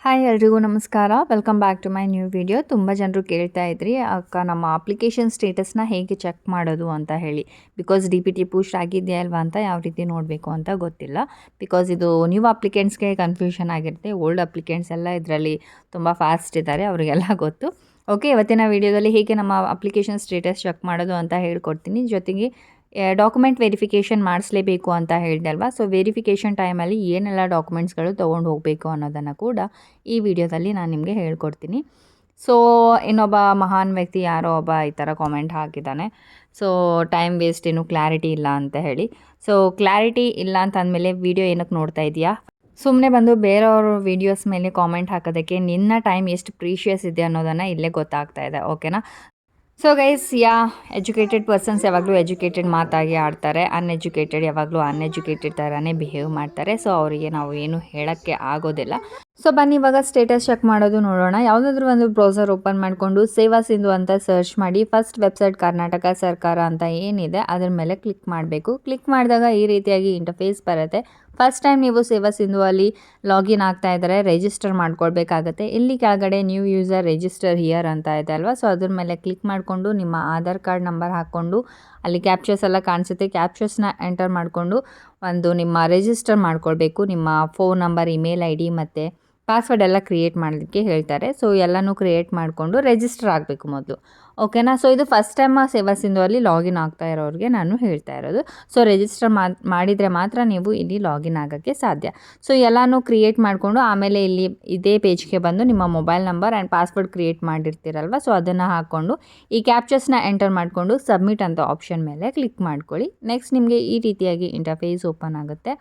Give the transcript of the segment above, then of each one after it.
Hi ಎಲ್ರಿಗೂ ನಮಸ್ಕಾರ. Welcome back to my new video. ತುಂಬ ಜನರು ಕೇಳ್ತಾ ಇದ್ರಿ, ಅಕ್ಕ ನಮ್ಮ ಅಪ್ಲಿಕೇಶನ್ ಸ್ಟೇಟಸ್ನ ಹೇಗೆ ಚೆಕ್ ಮಾಡೋದು ಅಂತ ಹೇಳಿ. ಬಿಕಾಸ್ DPT ಪುಷ್ ಆಗಿದೆಯಾ ಅಲ್ವಾ ಅಂತ ಯಾವ ರೀತಿ ನೋಡಬೇಕು ಅಂತ ಗೊತ್ತಿಲ್ಲ. ಬಿಕಾಸ್ ಇದು ನ್ಯೂ ಅಪ್ಲಿಕೆಂಟ್ಸ್ಗೆ ಕನ್ಫ್ಯೂಷನ್ ಆಗಿರುತ್ತೆ. ಓಲ್ಡ್ ಅಪ್ಲಿಕೆಂಟ್ಸ್ ಎಲ್ಲ ಇದರಲ್ಲಿ ತುಂಬ ಫಾಸ್ಟ್ ಇದ್ದಾರೆ, ಅವರಿಗೆಲ್ಲ ಗೊತ್ತು. ಓಕೆ, ಇವತ್ತಿನ ವೀಡಿಯೋದಲ್ಲಿ ಹೇಗೆ ನಮ್ಮ ಅಪ್ಲಿಕೇಶನ್ ಸ್ಟೇಟಸ್ ಚೆಕ್ ಮಾಡೋದು ಅಂತ ಹೇಳ್ಕೊಡ್ತೀನಿ. ಜೊತೆಗೆ ಡಾಕ್ಯುಮೆಂಟ್ ವೆರಿಫಿಕೇಷನ್ ಮಾಡಿಸ್ಲೇಬೇಕು ಅಂತ ಹೇಳಿದೆ ಅಲ್ವಾ. ಸೊ ವೆರಿಫಿಕೇಷನ್ ಟೈಮಲ್ಲಿ ಏನೆಲ್ಲ ಡಾಕ್ಯುಮೆಂಟ್ಸ್ಗಳು ತೊಗೊಂಡು ಹೋಗಬೇಕು ಅನ್ನೋದನ್ನು ಕೂಡ ಈ ವಿಡಿಯೋದಲ್ಲಿ ನಾನು ನಿಮಗೆ ಹೇಳ್ಕೊಡ್ತೀನಿ. ಸೊ ಇನ್ನೊಬ್ಬ ಮಹಾನ್ ವ್ಯಕ್ತಿ ಯಾರೋ ಒಬ್ಬ ಈ ಥರ ಕಾಮೆಂಟ್ ಹಾಕಿದ್ದಾನೆ. ಸೊ ಟೈಮ್ ವೇಸ್ಟ್, ಏನು ಕ್ಲಾರಿಟಿ ಇಲ್ಲ ಅಂತ ಹೇಳಿ. ಸೊ ಕ್ಲಾರಿಟಿ ಇಲ್ಲ ಅಂತ ಅಂದಮೇಲೆ ವಿಡಿಯೋ ಏನಕ್ಕೆ ನೋಡ್ತಾ ಇದೆಯಾ? ಸುಮ್ಮನೆ ಬಂದು ಬೇರೆಯವ್ರ ವೀಡಿಯೋಸ್ ಮೇಲೆ ಕಾಮೆಂಟ್ ಹಾಕೋದಕ್ಕೆ ನಿನ್ನ ಟೈಮ್ ಎಷ್ಟು ಪ್ರೀಷಿಯಸ್ ಇದೆ ಅನ್ನೋದನ್ನು ಇಲ್ಲೇ ಗೊತ್ತಾಗ್ತಾ ಇದೆ. ಓಕೆನಾ? ಸೊ ಗೈಸ್, ಎಜುಕೇಟೆಡ್ ಪರ್ಸನ್ಸ್ ಯಾವಾಗಲೂ ಎಜುಕೇಟೆಡ್ ಮಾತಾಗಿ ಆಡ್ತಾರೆ, ಅನ್ಎಜುಕೇಟೆಡ್ ಯಾವಾಗಲೂ ಅನ್ಎಜುಕೇಟೆಡ್ ಥರನೇ ಬಿಹೇವ್ ಮಾಡ್ತಾರೆ. ಸೊ ಅವರಿಗೆ ನಾವು ಏನು ಹೇಳೋಕ್ಕೆ ಆಗೋದಿಲ್ಲ. ಸೊ ಬನ್ನಿ ಇವಾಗ ಸ್ಟೇಟಸ್ ಚೆಕ್ ಮಾಡೋದು ನೋಡೋಣ. ಯಾವುದಾದ್ರೂ ಒಂದು ಬ್ರೌಸರ್ ಓಪನ್ ಮಾಡಿಕೊಂಡು ಸೇವಾ ಸಿಂಧು ಅಂತ ಸರ್ಚ್ ಮಾಡಿ ಫಸ್ಟ್ ವೆಬ್ಸೈಟ್ ಕರ್ನಾಟಕ ಸರ್ಕಾರ ಅಂತ ಏನಿದೆ ಅದ್ರ ಮೇಲೆ ಕ್ಲಿಕ್ ಮಾಡಬೇಕು. ಕ್ಲಿಕ್ ಮಾಡಿದಾಗ ಈ ರೀತಿಯಾಗಿ ಇಂಟರ್ಫೇಸ್ ಬರುತ್ತೆ. ಫಸ್ಟ್ ಟೈಮ್ ನೀವು ಸೇವಾ ಸಿಂಧು ಅಲ್ಲಿ ಲಾಗಿನ್ ಆಗ್ತಾ ಇದ್ದರೆ ರಿಜಿಸ್ಟರ್ ಮಾಡ್ಕೊಳ್ಬೇಕಾಗತ್ತೆ. ಇಲ್ಲಿ ಕೆಳಗಡೆ ನ್ಯೂ ಯೂಸರ್ ರಿಜಿಸ್ಟರ್ ಹಿಯರ್ ಅಂತ ಇದೆ ಅಲ್ವಾ. ಸೊ ಅದ್ರ ಮೇಲೆ ಕ್ಲಿಕ್ ಮಾಡಿಕೊಂಡು ನಿಮ್ಮ ಆಧಾರ್ ಕಾರ್ಡ್ ನಂಬರ್ ಹಾಕ್ಕೊಂಡು ಅಲ್ಲಿ ಕ್ಯಾಪ್ಚರ್ಸ್ ಎಲ್ಲ ಕಾಣಿಸುತ್ತೆ. ಕ್ಯಾಪ್ಚರ್ಸ್ನ ಎಂಟರ್ ಮಾಡಿಕೊಂಡು ಒಂದು ನಿಮ್ಮ ರಿಜಿಸ್ಟರ್ ಮಾಡ್ಕೊಳ್ಬೇಕು. ನಿಮ್ಮ ಫೋನ್ ನಂಬರ್, ಇಮೇಲ್ ID ಮತ್ತು ಪಾಸ್ವರ್ಡ್ ಎಲ್ಲ ಕ್ರಿಯೇಟ್ ಮಾಡೋದಕ್ಕೆ ಹೇಳ್ತಾರೆ. ಸೊ ಎಲ್ಲನೂ ಕ್ರಿಯೇಟ್ ಮಾಡಿಕೊಂಡು ರಿಜಿಸ್ಟರ್ ಆಗಬೇಕು ಮೊದಲು. ಓಕೆನಾ? ಸೊ ಇದು ಫಸ್ಟ್ ಟೈಮ್ ಸೇವಾ ಸಿಂಧು ಅಲ್ಲಿ ಲಾಗಿನ್ ಆಗ್ತಾ ಇರೋರಿಗೆ ನಾನು ಹೇಳ್ತಾ ಇರೋದು. ಸೊ ರಿಜಿಸ್ಟರ್ ಮಾಡಿದರೆ ಮಾತ್ರ ನೀವು ಇಲ್ಲಿ ಲಾಗಿನ್ ಆಗೋಕ್ಕೆ ಸಾಧ್ಯ. ಸೊ ಎಲ್ಲನೂ ಕ್ರಿಯೇಟ್ ಮಾಡಿಕೊಂಡು ಆಮೇಲೆ ಇಲ್ಲಿ ಇದೇ ಪೇಜ್ಗೆ ಬಂದು ನಿಮ್ಮ mobile number and password create ಮಾಡಿರ್ತೀರಲ್ವ. ಸೊ ಅದನ್ನು ಹಾಕ್ಕೊಂಡು ಈ ಕ್ಯಾಪ್ಚರ್ಸ್ನ ಎಂಟರ್ ಮಾಡಿಕೊಂಡು ಸಬ್ಮಿಟ್ ಅಂತ ಆಪ್ಷನ್ ಮೇಲೆ ಕ್ಲಿಕ್ ಮಾಡ್ಕೊಳ್ಳಿ. ನೆಕ್ಸ್ಟ್ ನಿಮಗೆ ಈ ರೀತಿಯಾಗಿ ಇಂಟರ್ಫೇಸ್ ಓಪನ್ ಆಗುತ್ತೆ.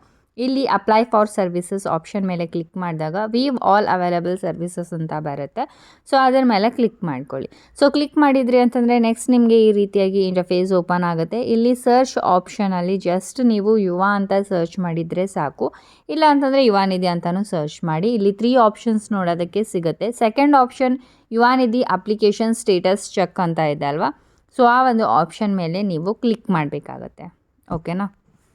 ಇಲ್ಲಿ ಅಪ್ಲೈ ಫಾರ್ ಸರ್ವಿಸಸ್ ಆಪ್ಷನ್ ಮೇಲೆ ಕ್ಲಿಕ್ ಮಾಡಿದಾಗ ವೀವ್ ಆಲ್ ಅವೈಲಬಲ್ ಸರ್ವಿಸಸ್ ಅಂತ ಬರುತ್ತೆ. ಸೊ ಅದರ ಮೇಲೆ ಕ್ಲಿಕ್ ಮಾಡ್ಕೊಳ್ಳಿ. ಸೊ ಕ್ಲಿಕ್ ಮಾಡಿದ್ರಿ ಅಂತಂದರೆ ನೆಕ್ಸ್ಟ್ ನಿಮಗೆ ಈ ರೀತಿಯಾಗಿ ಇಂಟರ್ಫೇಸ್ ಓಪನ್ ಆಗುತ್ತೆ. ಇಲ್ಲಿ ಸರ್ಚ್ ಆಪ್ಷನಲ್ಲಿ ಜಸ್ಟ್ ನೀವು ಯುವ ಅಂತ ಸರ್ಚ್ ಮಾಡಿದರೆ ಸಾಕು. ಇಲ್ಲ ಅಂತಂದರೆ ಯುವನಿಧಿ ಅಂತಲೂ ಸರ್ಚ್ ಮಾಡಿ. ಇಲ್ಲಿ 3 ಆಪ್ಷನ್ಸ್ ನೋಡೋದಕ್ಕೆ ಸಿಗುತ್ತೆ. Second option Yuvanidhi application status check ಅಂತ ಇದೆ ಅಲ್ವಾ. ಸೊ ಆ ಒಂದು ಆಪ್ಷನ್ ಮೇಲೆ ನೀವು ಕ್ಲಿಕ್ ಮಾಡಬೇಕಾಗತ್ತೆ. ಓಕೆನಾ?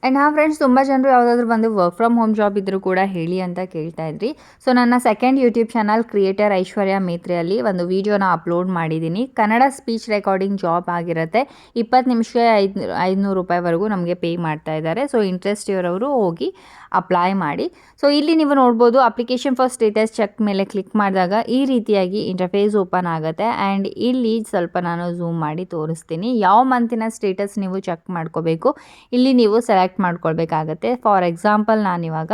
ಆ್ಯಂಡ್ ಫ್ರೆಂಡ್ಸ್, ತುಂಬ ಜನರು ಯಾವುದಾದ್ರೂ ಒಂದು ವರ್ಕ್ ಫ್ರಮ್ ಹೋಮ್ ಜಾಬ್ ಇದ್ದರೂ ಕೂಡ ಹೇಳಿ ಅಂತ ಕೇಳ್ತಾ ಇದ್ರಿ. ಸೊ ನನ್ನ ಸೆಕೆಂಡ್ ಯೂಟ್ಯೂಬ್ ಚಾನಲ್ ಕ್ರಿಯೇಟರ್ ಐಶ್ವರ್ಯ ಮೇತ್ರೆಯಲ್ಲಿ ಒಂದು ವೀಡಿಯೋನ ಅಪ್ಲೋಡ್ ಮಾಡಿದ್ದೀನಿ. ಕನ್ನಡ ಸ್ಪೀಚ್ ರೆಕಾರ್ಡಿಂಗ್ ಜಾಬ್ ಆಗಿರುತ್ತೆ. 20 ನಿಮಿಷಕ್ಕೆ 500 ರೂಪಾಯಿವರೆಗೂ ನಮಗೆ ಪೇ ಮಾಡ್ತಾ ಇದ್ದಾರೆ. ಸೊ ಇಂಟ್ರೆಸ್ಟ್ ಇರೋರು ಹೋಗಿ ಅಪ್ಲೈ ಮಾಡಿ. ಸೊ ಇಲ್ಲಿ ನೀವು ನೋಡ್ಬೋದು, ಅಪ್ಲಿಕೇಶನ್ ಫಾರ್ ಸ್ಟೇಟಸ್ ಚೆಕ್ ಮೇಲೆ ಕ್ಲಿಕ್ ಮಾಡಿದಾಗ ಈ ರೀತಿಯಾಗಿ ಇಂಟರ್ಫೇಸ್ ಓಪನ್ ಆಗುತ್ತೆ. ಆ್ಯಂಡ್ ಇಲ್ಲಿ ಸ್ವಲ್ಪ ನಾನು ಝೂಮ್ ಮಾಡಿ ತೋರಿಸ್ತೀನಿ. ಯಾವ ಮಂತಿನ ಸ್ಟೇಟಸ್ ನೀವು ಚೆಕ್ ಮಾಡ್ಕೋಬೇಕು ಇಲ್ಲಿ ನೀವು ಸೆಲೆಕ್ಟ್ ಮಾಡ್ಕೊಳ್ಬೇಕಾಗತ್ತೆ. ಫಾರ್ ಎಕ್ಸಾಂಪಲ್ ನಾನಿವಾಗ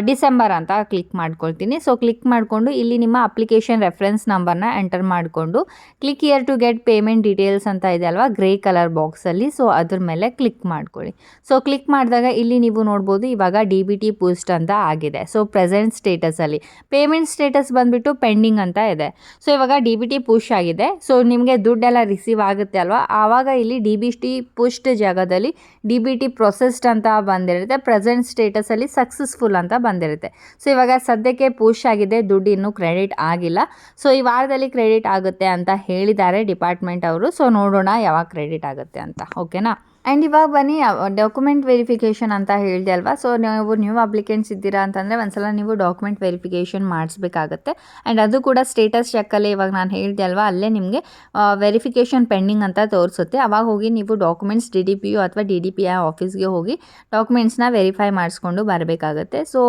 ಡಿಸೆಂಬರ್ ಅಂತ ಕ್ಲಿಕ್ ಮಾಡ್ಕೊಳ್ತೀನಿ. ಸೊ ಕ್ಲಿಕ್ ಮಾಡಿಕೊಂಡು ಇಲ್ಲಿ ನಿಮ್ಮ ಅಪ್ಲಿಕೇಶನ್ ರೆಫರೆನ್ಸ್ ನಂಬರ್ನ ಎಂಟರ್ ಮಾಡಿಕೊಂಡು click here to get payment details ಅಂತ ಇದೆ ಅಲ್ವಾ, ಗ್ರೇ ಕಲರ್ ಬಾಕ್ಸಲ್ಲಿ. ಸೊ ಅದ್ರ ಮೇಲೆ ಕ್ಲಿಕ್ ಮಾಡ್ಕೊಳ್ಳಿ. ಸೊ ಕ್ಲಿಕ್ ಮಾಡಿದಾಗ ಇಲ್ಲಿ ನೀವು ನೋಡ್ಬೋದು ಇವಾಗ DBT ಪೋಸ್ಟ್ ಅಂತ ಆಗಿದೆ. ಸೊ ಪ್ರೆಸೆಂಟ್ ಸ್ಟೇಟಸಲ್ಲಿ ಪೇಮೆಂಟ್ ಸ್ಟೇಟಸ್ ಬಂದುಬಿಟ್ಟು ಪೆಂಡಿಂಗ್ ಅಂತ ಇದೆ. ಸೊ ಇವಾಗ DBT ಪುಷ್ ಆಗಿದೆ. ಸೊ ನಿಮಗೆ ದುಡ್ಡೆಲ್ಲ ರಿಸೀವ್ ಆಗುತ್ತೆ ಅಲ್ವಾ, ಆವಾಗ ಇಲ್ಲಿ DBT ಪುಷ್ಡ್ ಜಾಗದಲ್ಲಿ DBT ಪ್ರೊಸೆಸ್ಡ್ ಅಂತ ಬಂದಿರುತ್ತೆ. ಪ್ರೆಸೆಂಟ್ ಸ್ಟೇಟಸಲ್ಲಿ ಸಕ್ಸಸ್ಫುಲ್ ಅಂತ ಬಂದಿರುತ್ತೆ. ಸೊ ಇವಾಗ ಸದ್ಯಕ್ಕೆ ಪುಷ್ ಆಗಿದೆ, ದುಡ್ಡು ಇನ್ನೂ ಕ್ರೆಡಿಟ್ ಆಗಿಲ್ಲ. ಸೊ ಈ ವಾರದಲ್ಲಿ ಕ್ರೆಡಿಟ್ ಆಗುತ್ತೆ ಅಂತ ಹೇಳಿದ್ದಾರೆ ಡಿಪಾರ್ಟ್ಮೆಂಟ್ ಅವರು. ಸೊ ನೋಡೋಣ ಯಾವಾಗ ಕ್ರೆಡಿಟ್ ಆಗುತ್ತೆ ಅಂತ. ಓಕೆನಾ? ಆ್ಯಂಡ್ ಇವಾಗ ಬನ್ನಿ ಡಾಕ್ಯುಮೆಂಟ್ ವೆರಿಫಿಕೇಷನ್ ಅಂತ ಹೇಳಿದೆ ಅಲ್ವಾ. ಸೊ ನೀವು ನ್ಯೂ ಅಪ್ಲಿಕೆಂಟ್ಸ್ ಇದ್ದೀರಾ ಅಂತಂದರೆ ಒಂದ್ಸಲ ನೀವು ಡಾಕ್ಯುಮೆಂಟ್ ವೆರಿಫಿಕೇಷನ್ ಮಾಡಿಸ್ಬೇಕಾಗತ್ತೆ. ಆ್ಯಂಡ್ ಅದು ಕೂಡ ಸ್ಟೇಟಸ್ ಚೆಕ್ಕಲ್ಲಿ ಇವಾಗ ನಾನು ಹೇಳಿದೆ ಅಲ್ವಾ, ಅಲ್ಲೇ ನಿಮಗೆ ವೆರಿಫಿಕೇಷನ್ ಪೆಂಡಿಂಗ್ ಅಂತ ತೋರಿಸುತ್ತೆ. ಅವಾಗ ಹೋಗಿ ನೀವು ಡಾಕ್ಯುಮೆಂಟ್ಸ್ DDPO ಅಥವಾ DDPI ಆಫೀಸ್ಗೆ ಹೋಗಿ ಡಾಕ್ಯುಮೆಂಟ್ಸ್ನ ವೆರಿಫೈ ಮಾಡಿಸ್ಕೊಂಡು ಬರಬೇಕಾಗತ್ತೆ. ಸೊ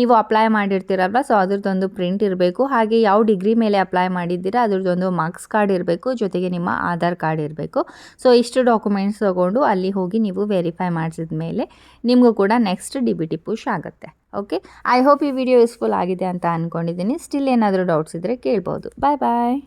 ನೀವು ಅಪ್ಲೈ ಮಾಡಿರ್ತೀರಲ್ವ, ಸೊ ಅದ್ರದ್ದೊಂದು ಪ್ರಿಂಟ್ ಇರಬೇಕು. ಹಾಗೆ ಯಾವ ಡಿಗ್ರಿ ಮೇಲೆ ಅಪ್ಲೈ ಮಾಡಿದ್ದೀರಾ ಅದ್ರದ್ದೊಂದು ಮಾರ್ಕ್ಸ್ ಕಾರ್ಡ್ ಇರಬೇಕು, ಜೊತೆಗೆ ನಿಮ್ಮ ಆಧಾರ್ ಕಾರ್ಡ್ ಇರಬೇಕು. ಸೊ ಇಷ್ಟು ಡಾಕ್ಯುಮೆಂಟ್ಸ್ ತೊಗೊಂಡು ಅಲ್ಲಿ ಹೋಗಿ ನೀವು ವೆರಿಫೈ ಮಾಡಿಸಿದ ಮೇಲೆ ನಿಮಗೂ ಕೂಡ ನೆಕ್ಸ್ಟ್ DBT ಪುಷ್ ಆಗುತ್ತೆ. ಓಕೆ, ಐ ಹೋಪ್ ಈ ವಿಡಿಯೋ ಯೂಸ್ಫುಲ್ ಆಗಿದೆ ಅಂತ ಅಂದ್ಕೊಂಡಿದ್ದೀನಿ. ಸ್ಟಿಲ್ ಏನಾದರೂ ಡೌಟ್ಸ್ ಇದ್ದರೆ ಕೇಳ್ಬೋದು. ಬಾಯ್ ಬಾಯ್.